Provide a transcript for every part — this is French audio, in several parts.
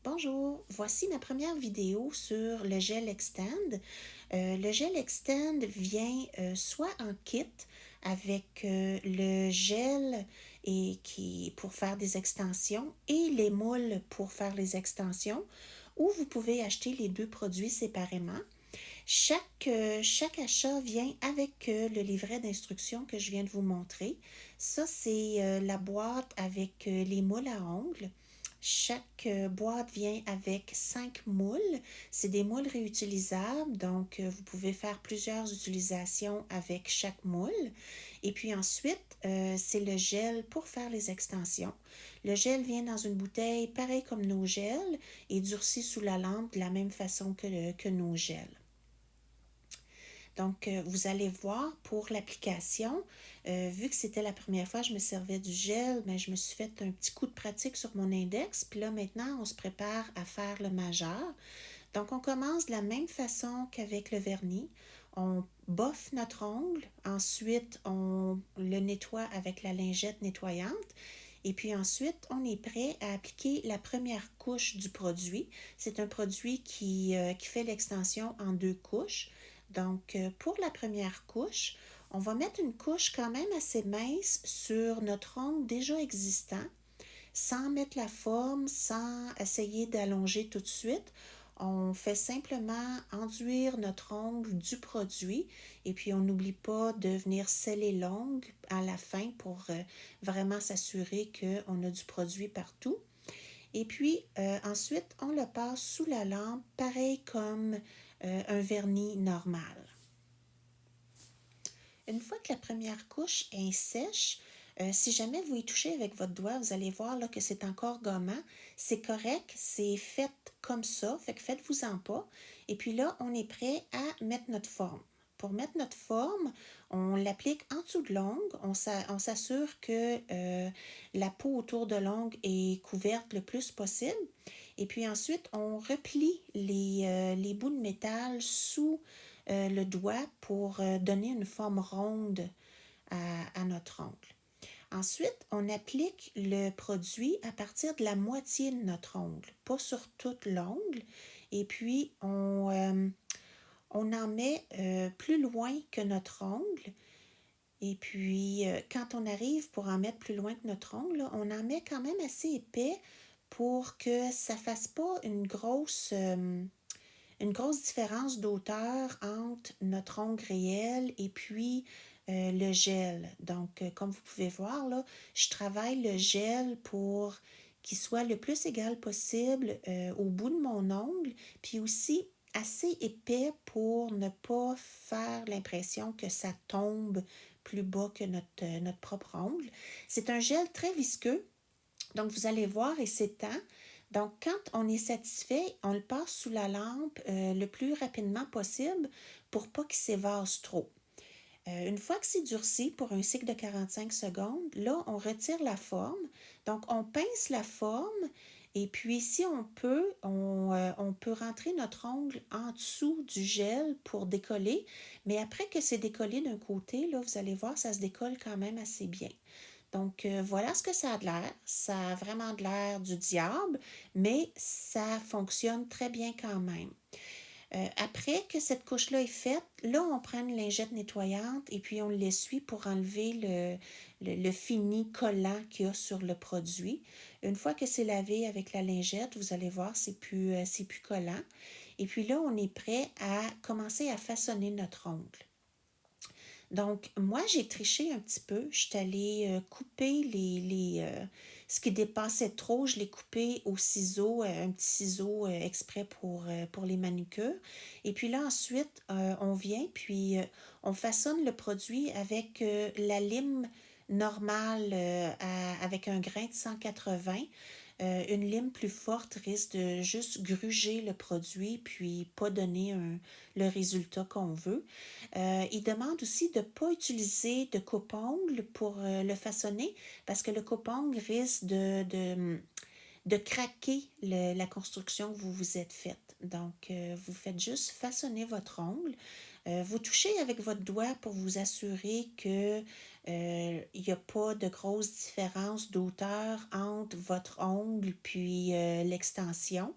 Bonjour, voici ma première vidéo sur le gel Extend. Le gel Extend vient soit en kit avec le gel pour faire des extensions et les moules pour faire les extensions, ou vous pouvez acheter les deux produits séparément. Chaque achat vient avec le livret d'instructions que je viens de vous montrer. Ça, c'est la boîte avec les moules à ongles. Chaque boîte vient avec 5 moules. C'est des moules réutilisables, donc vous pouvez faire plusieurs utilisations avec chaque moule. Et puis ensuite, c'est le gel pour faire les extensions. Le gel vient dans une bouteille pareil comme nos gels et durci sous la lampe de la même façon que nos gels. Donc, vous allez voir pour l'application, vu que c'était la première fois que je me servais du gel, mais je me suis fait un petit coup de pratique sur mon index. Puis là, maintenant, on se prépare à faire le majeur. Donc, on commence de la même façon qu'avec le vernis. On boffe notre ongle. Ensuite, on le nettoie avec la lingette nettoyante. Et puis ensuite, on est prêt à appliquer la première couche du produit. C'est un produit qui fait l'extension en 2 couches. Donc, pour la première couche, on va mettre une couche quand même assez mince sur notre ongle déjà existant, sans mettre la forme, sans essayer d'allonger tout de suite. On fait simplement enduire notre ongle du produit et puis on n'oublie pas de venir sceller l'ongle à la fin pour vraiment s'assurer qu'on a du produit partout. Et puis ensuite, on le passe sous la lampe, pareil comme un vernis normal. Une fois que la première couche est sèche, si jamais vous y touchez avec votre doigt, vous allez voir là, que c'est encore gommant. C'est correct, c'est fait comme ça, fait que faites-vous-en pas. Et puis là, on est prêt à mettre notre forme. Pour mettre notre forme, on l'applique en dessous de l'ongle. On s'assure que la peau autour de l'ongle est couverte le plus possible. Et puis ensuite, on replie les bouts de métal sous le doigt pour donner une forme ronde à notre ongle. Ensuite, on applique le produit à partir de la moitié de notre ongle, pas sur toute l'ongle. Et puis, on en met plus loin que notre ongle. Et puis, quand on arrive pour en mettre plus loin que notre ongle, là, on en met quand même assez épais pour que ça ne fasse pas une grosse différence d'auteur entre notre ongle réel et puis le gel. Donc, comme vous pouvez voir, là, je travaille le gel pour qu'il soit le plus égal possible au bout de mon ongle, puis aussi assez épais pour ne pas faire l'impression que ça tombe plus bas que notre propre ongle. C'est un gel très visqueux, donc vous allez voir et s'étend. Donc, quand on est satisfait, on le passe sous la lampe le plus rapidement possible pour pas qu'il s'évase trop. Une fois que c'est durci pour un cycle de 45 secondes, là, on retire la forme. Donc, on pince la forme et puis, si on peut rentrer notre ongle en dessous du gel pour décoller. Mais après que c'est décollé d'un côté, là, vous allez voir, ça se décolle quand même assez bien. Donc, voilà ce que ça a de l'air. Ça a vraiment de l'air du diable, mais ça fonctionne très bien quand même. Après que cette couche-là est faite, là, on prend une lingette nettoyante et puis on l'essuie pour enlever le fini collant qu'il y a sur le produit. Une fois que c'est lavé avec la lingette, vous allez voir, c'est plus collant. Et puis là, on est prêt à commencer à façonner notre ongle. Donc, moi, j'ai triché un petit peu. Je suis allée couper ce qui dépassait trop. Je l'ai coupé au ciseau, un petit ciseau exprès pour les manucures. Et puis là, ensuite, on vient, puis on façonne le produit avec la lime normale avec un grain de 180. Une lime plus forte risque de juste gruger le produit puis pas donner le résultat qu'on veut. Il demande aussi de ne pas utiliser de coupe-ongle pour le façonner parce que le coupe-ongle risque de craquer la construction que vous vous êtes faite. Donc, vous faites juste façonner votre ongle. Vous touchez avec votre doigt pour vous assurer que Il n'y a pas de grosse différence d'auteur entre votre ongle puis l'extension.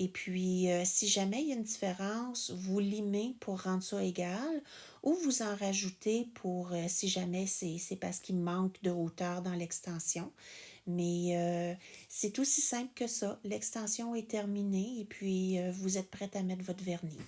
Et puis, si jamais il y a une différence, vous limez pour rendre ça égal ou vous en rajoutez pour si jamais c'est parce qu'il manque de hauteur dans l'extension. Mais c'est aussi simple que ça. L'extension est terminée et puis vous êtes prête à mettre votre vernis.